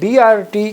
BRT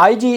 IG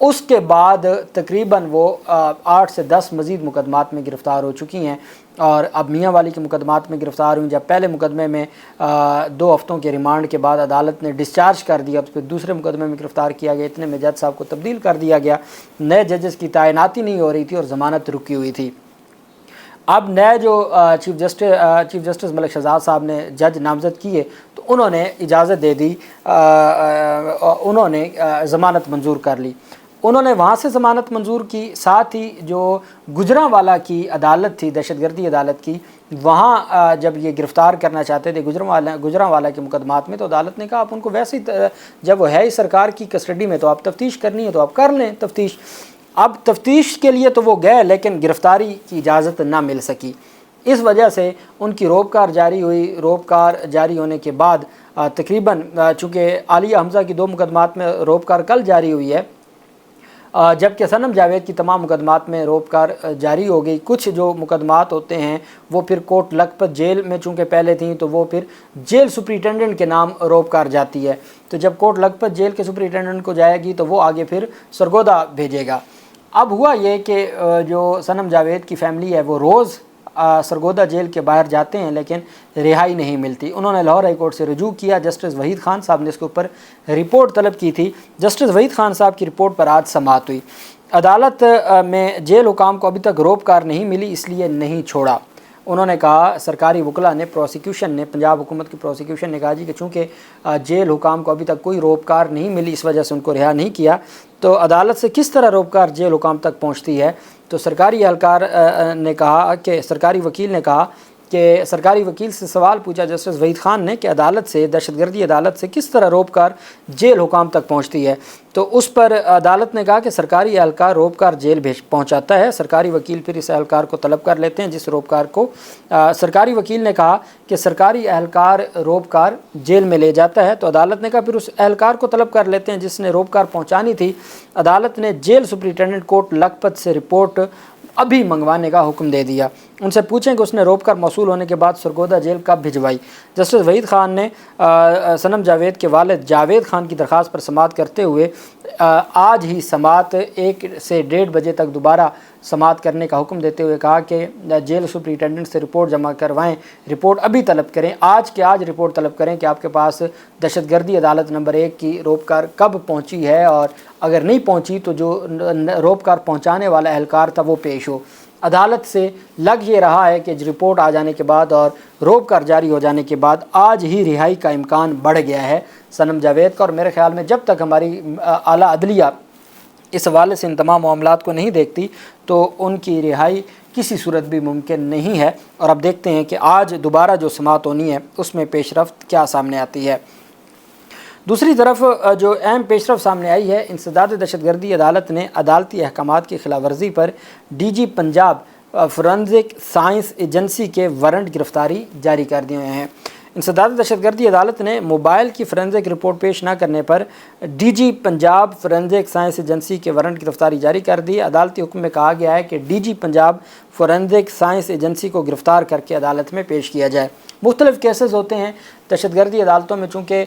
اس کے بعد تقریباً وہ 8 سے 10 مزید مقدمات میں گرفتار ہو چکی ہیں، اور اب میاں والی کے مقدمات میں گرفتار ہوئی۔ جب پہلے مقدمے میں 2 ہفتوں کے ریمانڈ کے بعد عدالت نے ڈسچارج کر دیا، تو پھر دوسرے مقدمے میں گرفتار کیا گیا، اتنے میں جج صاحب کو تبدیل کر دیا گیا، نئے ججز کی تعیناتی نہیں ہو رہی تھی اور ضمانت رکی ہوئی تھی۔ اب نئے جو چیف جسٹس ملک شہزاد صاحب نے جج نامزد کیے تو انہوں نے اجازت دے دی، انہوں نے ضمانت منظور کر لی۔ انہوں نے وہاں سے ضمانت منظور کی، ساتھ ہی جو گجرانوالہ کی عدالت تھی، دہشت گردی عدالت کی، وہاں جب یہ گرفتار کرنا چاہتے تھے گجرانوالہ کے مقدمات میں، تو عدالت نے کہا آپ ان کو ویسے ہی، جب وہ ہے ہی سرکار کی کسٹڈی میں تو آپ تفتیش کرنی ہے تو آپ کر لیں تفتیش۔ اب تفتیش کے لیے تو وہ گئے لیکن گرفتاری کی اجازت نہ مل سکی، اس وجہ سے ان کی روبکار جاری ہوئی۔ روبکار جاری ہونے کے بعد تقریباً چونکہ عالیہ حمزہ کی 2 مقدمات میں روبکار کل جاری ہوئی ہے، جبکہ صنم جاوید کی تمام مقدمات میں روبکار جاری ہو گئی۔ کچھ جو مقدمات ہوتے ہیں وہ پھر کوٹ لکھپت جیل میں چونکہ پہلے تھیں تو وہ پھر جیل سپرنٹینڈنٹ کے نام روبکار جاتی ہے، تو جب کوٹ لکھپت جیل کے سپرنٹینڈنٹ کو جائے گی تو وہ آگے پھر سرگودا بھیجے گا۔ اب ہوا یہ کہ جو صنم جاوید کی فیملی ہے وہ روز سرگودا جیل کے باہر جاتے ہیں لیکن رہائی نہیں ملتی۔ انہوں نے لاہور ہائی کورٹ سے رجوع کیا، جسٹس وحید خان صاحب نے اس کے اوپر رپورٹ طلب کی تھی۔ جسٹس وحید خان صاحب کی رپورٹ پر آج سماعت ہوئی۔ عدالت میں جیل حکام کو ابھی تک روبکار نہیں ملی، اس لیے نہیں چھوڑا۔ انہوں نے کہا، سرکاری وکلا نے، پروسیکیوشن نے، پنجاب حکومت کی پروسیکیوشن نے کہا جی کہ چونکہ جیل حکام کو ابھی تک کوئی روبکار نہیں ملی اس وجہ سے ان کو رہا نہیں کیا، تو عدالت سے کس طرح روبکار جیل حکام تک پہنچتی ہے؟ تو سرکاری اہلکار نے کہا کہ سرکاری وکیل نے کہا کہ سرکاری وکیل سے سوال پوچھا جسٹس وحید خان نے کہ عدالت سے، دہشت گردی عدالت سے کس طرح روبکار جیل حکام تک پہنچتی ہے؟ تو اس پر عدالت نے کہا کہ سرکاری اہلکار روبکار جیل پہنچاتا ہے، سرکاری وکیل پھر اس اہلکار کو طلب کر لیتے ہیں جس روبکار کو سرکاری وکیل نے کہا کہ سرکاری اہلکار روبکار جیل میں لے جاتا ہے، تو عدالت نے کہا پھر اس اہلکار کو طلب کر لیتے ہیں جس نے روبکار پہنچانی تھی۔ عدالت نے جیل سپرنٹینڈنٹ کوٹ لکھپت سے رپورٹ ابھی منگوانے کا حکم دے دیا، ان سے پوچھیں کہ اس نے روبکار موصول ہونے کے بعد سرگودا جیل کب بھجوائی۔ جسٹس وحید خان نے صنم جاوید کے والد جاوید خان کی درخواست پر سماعت کرتے ہوئے آج ہی سماعت 1 سے 1:30 بجے تک دوبارہ سماعت کرنے کا حکم دیتے ہوئے کہا کہ جیل سپرنٹینڈنٹ سے رپورٹ جمع کروائیں، رپورٹ ابھی طلب کریں، آج کے آج رپورٹ طلب کریں کہ آپ کے پاس دہشت گردی عدالت نمبر 1 کی روبکار کب پہنچی ہے، اور اگر نہیں پہنچی تو جو روبکار پہنچانے والا اہلکار تھا وہ پیش ہو۔ عدالت سے لگ یہ رہا ہے کہ رپورٹ آ جانے کے بعد اور روبکار جاری ہو جانے کے بعد آج ہی رہائی کا امکان بڑھ گیا ہے صنم جاوید کا، اور میرے خیال میں جب تک ہماری اعلیٰ عدلیہ اس حوالے سے ان تمام معاملات کو نہیں دیکھتی تو ان کی رہائی کسی صورت بھی ممکن نہیں ہے۔ اور اب دیکھتے ہیں کہ آج دوبارہ جو سماعت ہونی ہے اس میں پیش رفت کیا سامنے آتی ہے۔ دوسری طرف جو اہم پیش رفت سامنے آئی ہے، انسداد دہشت گردی عدالت نے عدالتی احکامات کی خلاف ورزی پر D G Punjab forensic science agency کے وارنٹ گرفتاری جاری کر دیے ہیں۔ انسداد دہشت گردی عدالت نے موبائل کی فورنزک رپورٹ پیش نہ کرنے پر D G Punjab forensic science agency کے وارنٹ گرفتاری جاری کر دی۔ عدالتی حکم میں کہا گیا ہے کہ D G Punjab forensic science agency کو گرفتار کر کے عدالت میں پیش کیا جائے۔ مختلف کیسز ہوتے ہیں دہشت گردی عدالتوں میں، چونکہ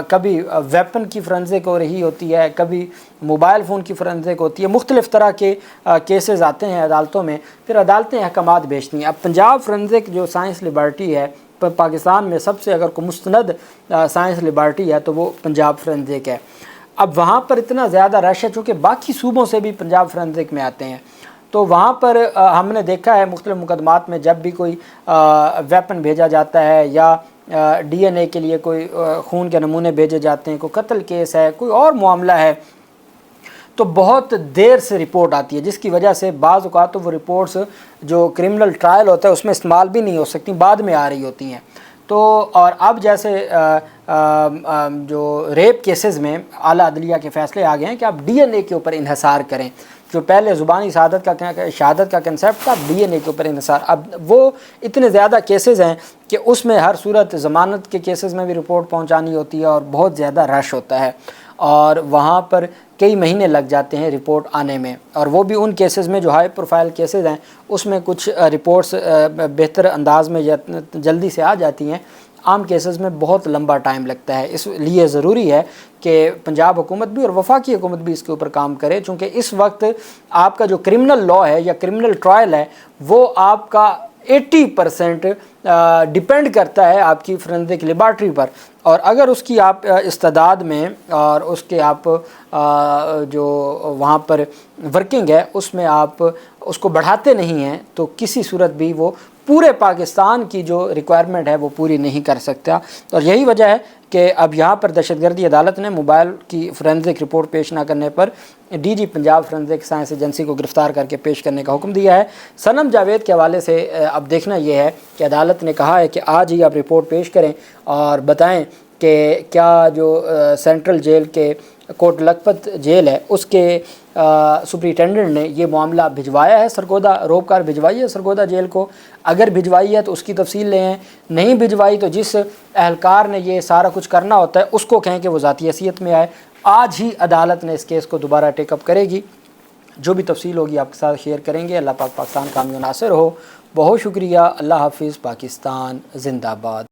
کبھی ویپن کی فورنزک ہو رہی ہوتی ہے، کبھی موبائل فون کی فورنزک ہوتی ہے، مختلف طرح کے کیسز آتے ہیں عدالتوں میں، پھر عدالتیں احکامات بھیجتی ہیں۔ اب پنجاب فورنزک جو سائنس لیبارٹری ہے، پاکستان میں سب سے اگر کوئی مستند سائنس لیبارٹری ہے تو وہ پنجاب فورنزک ہے۔ اب وہاں پر اتنا زیادہ رش ہے چونکہ باقی صوبوں سے بھی پنجاب فورنزک میں آتے ہیں، تو وہاں پر ہم نے دیکھا ہے مختلف مقدمات میں جب بھی کوئی ویپن بھیجا جاتا ہے یا ڈی این اے کے لیے کوئی خون کے نمونے بھیجے جاتے ہیں، کوئی قتل کیس ہے، کوئی اور معاملہ ہے، تو بہت دیر سے رپورٹ آتی ہے، جس کی وجہ سے بعض اوقات تو وہ رپورٹس جو کرمنل ٹرائل ہوتا ہے اس میں استعمال بھی نہیں ہو سکتی، بعد میں آ رہی ہوتی ہیں۔ تو اور اب جیسے جو ریپ کیسز میں اعلیٰ عدلیہ کے فیصلے آ گئے ہیں کہ آپ ڈی این اے کے اوپر انحصار کریں، جو پہلے زبانی شہادت کا کنسیپٹ تھا، ڈی این اے کے اوپر انحصار۔ اب وہ اتنے زیادہ کیسز ہیں کہ اس میں ہر صورت ضمانت کے کیسز میں بھی رپورٹ پہنچانی ہوتی ہے اور بہت زیادہ رش ہوتا ہے، اور وہاں پر کئی مہینے لگ جاتے ہیں رپورٹ آنے میں، اور وہ بھی ان کیسز میں جو ہائی پروفائل کیسز ہیں اس میں کچھ رپورٹس بہتر انداز میں جلدی سے آ جاتی ہیں۔ عام کیسز میں بہت لمبا ٹائم لگتا ہے. اس لیے ضروری ہے کہ پنجاب حکومت بھی اور وفاقی حکومت بھی اس کے اوپر کام کرے، چونکہ اس وقت آپ کا جو کرمنل لا ہے یا کرمنل ٹرائل ہے وہ آپ کا 80% ڈیپینڈ کرتا ہے آپ کی فورینسک لیبارٹری پر، اور اگر اس کی آپ استعداد میں اور اس کے آپ جو وہاں پر ورکنگ ہے اس میں آپ اس کو بڑھاتے نہیں ہیں تو کسی صورت بھی وہ پورے پاکستان کی جو ریکوائرمنٹ ہے وہ پوری نہیں کر سکتا. اور یہی وجہ ہے کہ اب یہاں پر دہشت گردی عدالت نے موبائل کی فورینسک رپورٹ پیش نہ کرنے پر D G Punjab forensic science agency کو گرفتار کر کے پیش کرنے کا حکم دیا ہے. صنم جاوید کے حوالے سے اب دیکھنا یہ ہے کہ عدالت نے کہا ہے کہ آج ہی آپ رپورٹ پیش کریں اور بتائیں کہ کیا جو سینٹرل جیل کے کوٹ لکھپت جیل ہے اس کے سپرنٹینڈنٹ نے یہ معاملہ بھجوایا ہے سرگودا، روپکار بھجوائی ہے سرگودا جیل کو. اگر بھجوائی ہے تو اس کی تفصیل لیں، نہیں بھجوائی تو جس اہلکار نے یہ سارا کچھ کرنا ہوتا ہے اس کو کہیں کہ وہ ذاتی حیثیت میں آئے. آج ہی عدالت نے اس کیس کو دوبارہ ٹیک اپ کرے گی. جو بھی تفصیل ہوگی آپ کے ساتھ شیئر کریں گے. اللہ پاک پاکستان کامیاب ناصر ہو. بہت شکریہ. اللہ حافظ. پاکستان زندہ باد.